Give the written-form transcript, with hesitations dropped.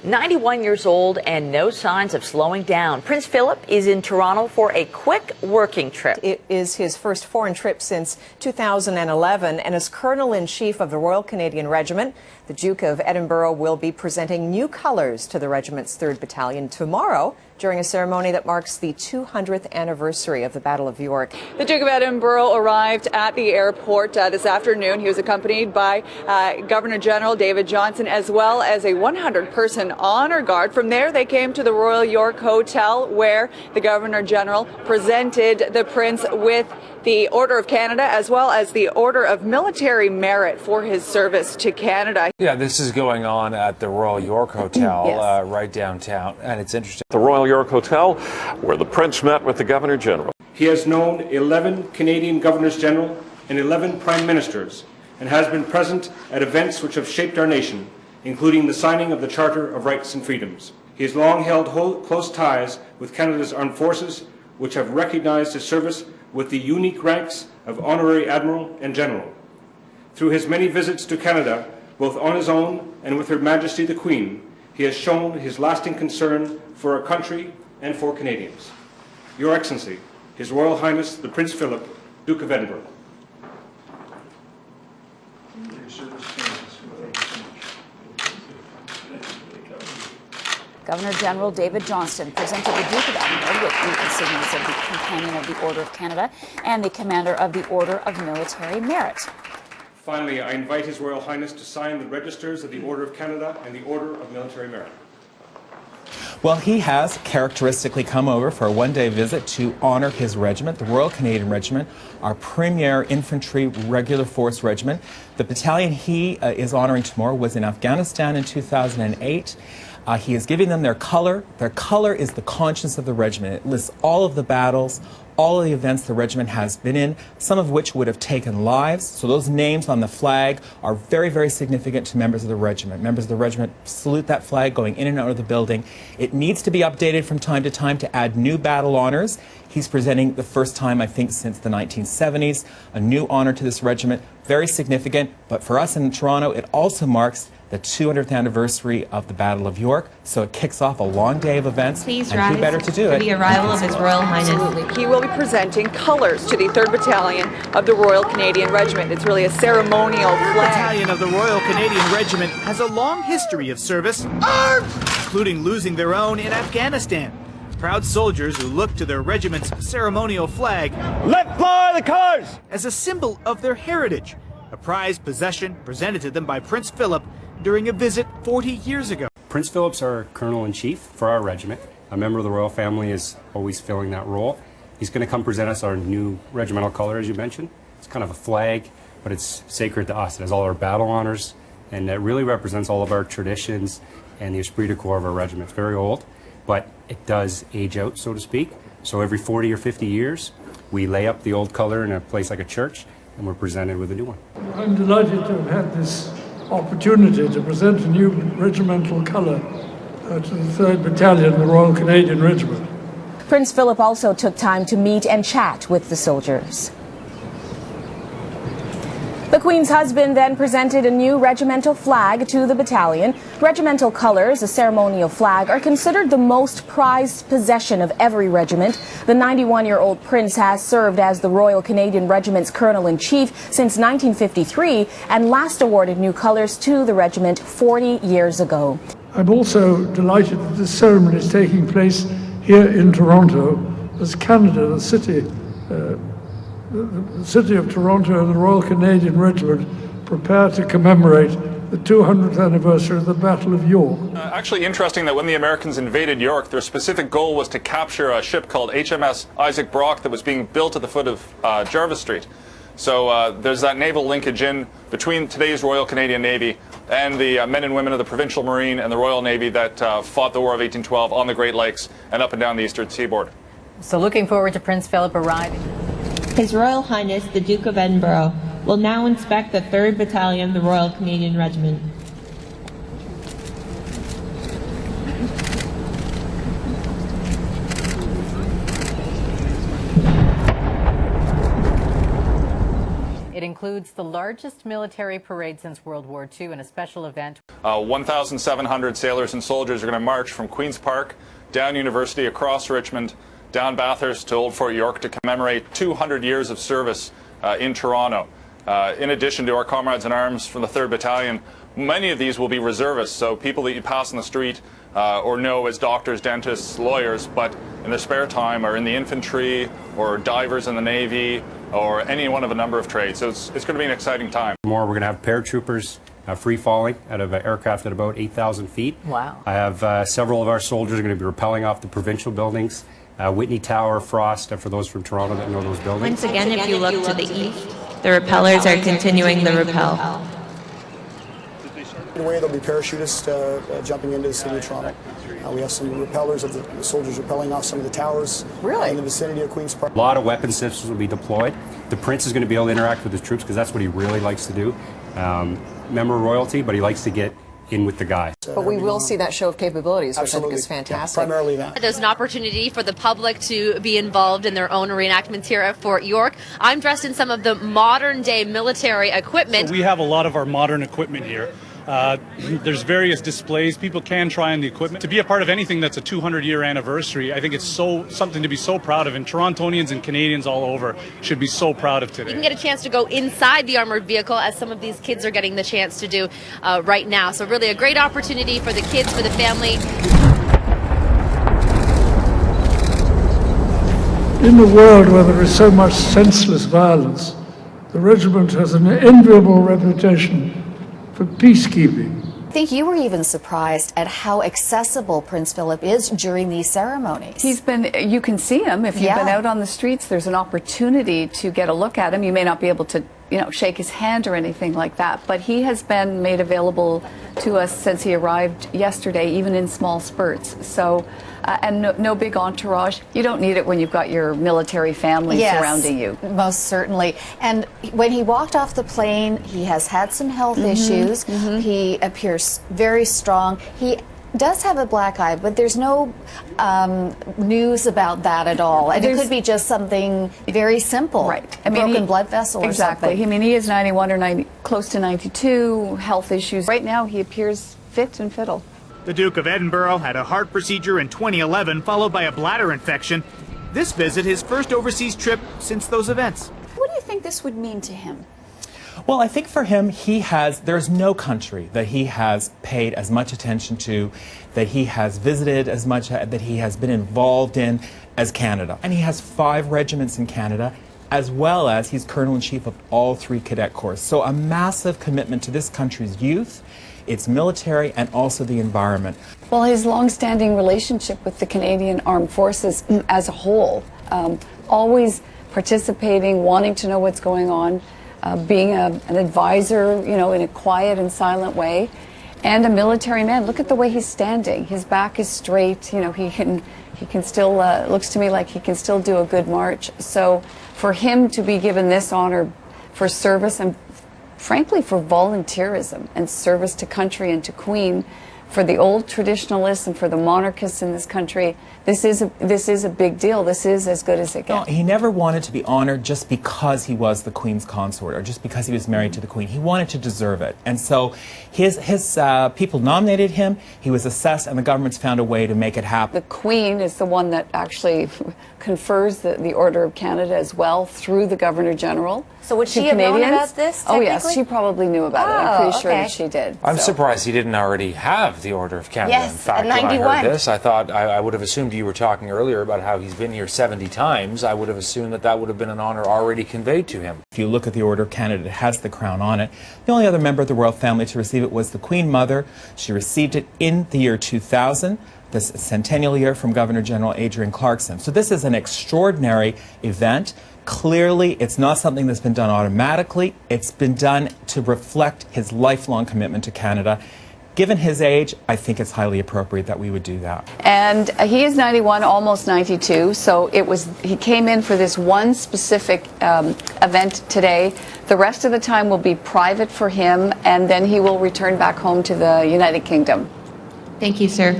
91 years old and no signs of slowing down. Prince Philip is in Toronto for a quick working trip. It is his first foreign trip since 2011, and as Colonel-in-Chief of the Royal Canadian Regiment, the Duke of Edinburgh will be presenting new colours to the regiment's 3rd Battalion tomorrow during a ceremony that marks the 200th anniversary of the Battle of York. The Duke of Edinburgh arrived at the airport this afternoon. He was accompanied by Governor General David Johnston, as well as a 100-person honor guard. From there, they came to the Royal York Hotel, where the Governor General presented the Prince with the Order of Canada, as well as the Order of Military Merit for his service to Canada. Yeah, this is going on at the Royal York Hotel, yes, right downtown, and it's interesting. The Royal York Hotel, where the Prince met with the Governor General. He has known 11 Canadian Governors General and 11 Prime Ministers, and has been present at events which have shaped our nation, including the signing of the Charter of Rights and Freedoms. He has long held close ties with Canada's armed forces, which have recognized his service with the unique ranks of Honorary Admiral and General. Through his many visits to Canada, both on his own and with Her Majesty the Queen, he has shown his lasting concern for our country and for Canadians. Your Excellency, His Royal Highness the Prince Philip, Duke of Edinburgh. Governor General David Johnston presented the Duke of Edinburgh with the insignias of the Companion of the Order of Canada and the Commander of the Order of Military Merit. Finally, I invite His Royal Highness to sign the registers of the Order of Canada and the Order of Military Merit. Well, he has characteristically come over for a one-day visit to honor his regiment, the Royal Canadian Regiment, our premier infantry regular force regiment. The battalion he is honoring tomorrow was in Afghanistan in 2008. He is giving them their color. Their color is the conscience of the regiment. It lists all of the battles, all of the events the regiment has been in, some of which would have taken lives. So those names on the flag are very, very significant to members of the regiment. Members of the regiment salute that flag going in and out of the building. It needs to be updated from time to time to add new battle honors. He's presenting the first time, I think, since the 1970s, a new honor to this regiment. Very significant, but for us in Toronto, it also marks the 200th anniversary of the Battle of York, so it kicks off a long day of events. Please and who better to do it? The arrival of His Royal Highness. Absolutely. He will be presenting colours to the 3rd Battalion of the Royal Canadian Regiment. It's really a ceremonial flag. The Battalion of the Royal Canadian Regiment has a long history of service, including losing their own in Afghanistan. Proud soldiers who look to their regiment's ceremonial flag, "Let fly the colours!" as a symbol of their heritage, a prized possession presented to them by Prince Philip during a visit 40 years ago. Prince Philip's our Colonel-in-Chief for our regiment. A member of the royal family is always filling that role. He's going to come present us our new regimental color, as you mentioned. It's kind of a flag, but it's sacred to us. It has all our battle honors, and it really represents all of our traditions and the esprit de corps of our regiment. It's very old, but it does age out, so to speak. So every 40 or 50 years, we lay up the old color in a place like a church, and we're presented with a new one. I'm delighted to have had this opportunity to present a new regimental colour to the 3rd Battalion of the Royal Canadian Regiment. Prince Philip also took time to meet and chat with the soldiers. The Queen's husband then presented a new regimental flag to the battalion. Regimental colours, a ceremonial flag, are considered the most prized possession of every regiment. The 91-year-old prince has served as the Royal Canadian Regiment's Colonel-in-Chief since 1953 and last awarded new colours to the regiment 40 years ago. I'm also delighted that this ceremony is taking place here in Toronto as Canada, the city of Toronto and the Royal Canadian Regiment prepare to commemorate the 200th anniversary of the Battle of York. Actually interesting that when the Americans invaded York, their specific goal was to capture a ship called HMS Isaac Brock that was being built at the foot of Jarvis Street. So there's that naval linkage in between today's Royal Canadian Navy and the men and women of the Provincial Marine and the Royal Navy that fought the War of 1812 on the Great Lakes and up and down the eastern seaboard. So looking forward to Prince Philip arriving. His Royal Highness the Duke of Edinburgh will now inspect the 3rd Battalion of the Royal Canadian Regiment. It includes includes the largest military parade since World War II and a special event. 1,700 sailors and soldiers are going to march from Queen's Park, down University, across Richmond, down Bathurst to Old Fort York to commemorate 200 years of service in Toronto. In addition to our comrades in arms from the 3rd Battalion, many of these will be reservists, so people that you pass on the street or know as doctors, dentists, lawyers, but in their spare time are in the infantry or divers in the Navy or any one of a number of trades. So it's going to be an exciting time. We're going to have paratroopers free falling out of an aircraft at about 8,000 feet. Wow. I have several of our soldiers are going to be rappelling off the provincial buildings. Whitney Tower, Frost, for those from Toronto that know those buildings. Once again, if you look to the east, the rappellers are continuing the rappel. In a way, there'll be parachutists jumping into the city of Toronto. We have some rappellers of the soldiers rappelling off some of the towers in the vicinity of Queen's Park. A lot of weapon systems will be deployed. The Prince is going to be able to interact with his troops because that's what he really likes to do. Member of royalty, but he likes to get in with the guys. But we will see that show of capabilities, which I think is fantastic. Yeah, primarily that. There's an opportunity for the public to be involved in their own reenactments here at Fort York. I'm dressed in some of the modern day military equipment. So we have a lot of our modern equipment here. There's various displays. People can try on the equipment. To be a part of anything that's a 200-year anniversary, I think it's something to be so proud of, and Torontonians and Canadians all over should be so proud of today. You can get a chance to go inside the armored vehicle, as some of these kids are getting the chance to do right now. So really a great opportunity for the kids, for the family. In a world where there is so much senseless violence, the regiment has an enviable reputation for peacekeeping. I think you were even surprised at how accessible Prince Philip is during these ceremonies. You can see him if you've been out on the streets. There's an opportunity to get a look at him. You may not be able to, shake his hand or anything like that, but he has been made available to us since he arrived yesterday, even in small spurts. So, and no big entourage. You don't need it when you've got your military family surrounding you. Most certainly. And when he walked off the plane, he has had some health issues. He appears very strong. He does have a black eye, but there's no news about that at all. And it could be just something very simple. Right. Broken blood vessel or something. Exactly. I mean, he is 91 or close to 92, health issues. Right now, he appears fit and fiddle. The Duke of Edinburgh had a heart procedure in 2011, followed by a bladder infection. This visit, his first overseas trip since those events. What do you think this would mean to him? Well, I think for him, there's no country that he has paid as much attention to, that he has visited as much, that he has been involved in as Canada. And he has 5 regiments in Canada, as well as he's Colonel-in-Chief of all 3 cadet corps. So a massive commitment to this country's youth, its military, and also the environment. Well, his long-standing relationship with the Canadian Armed Forces as a whole, always participating, wanting to know what's going on, being an advisor, in a quiet and silent way, and a military man. Look at the way he's standing. His back is straight. He can still, looks to me like he can still do a good march. So for him to be given this honor for service and frankly for volunteerism and service to country and to Queen, for the old traditionalists and for the monarchists in this country, this is a big deal. This is as good as it gets. No, he never wanted to be honored just because he was the Queen's consort or just because he was married to the Queen. He wanted to deserve it. And so his people nominated him, he was assessed, and the government's found a way to make it happen. The Queen is the one that actually confers the Order of Canada as well through the Governor General. So would she have known about this, Oh yes, she probably knew about it. I'm pretty sure that she did. I'm surprised he didn't already have the Order of Canada. Yes, in fact, at 91. When I heard this, I thought I would have assumed, you were talking earlier about how he's been here 70 times. I would have assumed that would have been an honor already conveyed to him. If you look at the Order of Canada, it has the crown on it. The only other member of the royal family to receive it was the Queen Mother. She received it in the year 2000. This centennial year from Governor General Adrian Clarkson. So this is an extraordinary event. Clearly, it's not something that's been done automatically. It's been done to reflect his lifelong commitment to Canada. Given his age, I think it's highly appropriate that we would do that. And he is 91, almost 92, so he came in for this one specific event today. The rest of the time will be private for him, and then he will return back home to the United Kingdom. Thank you, sir.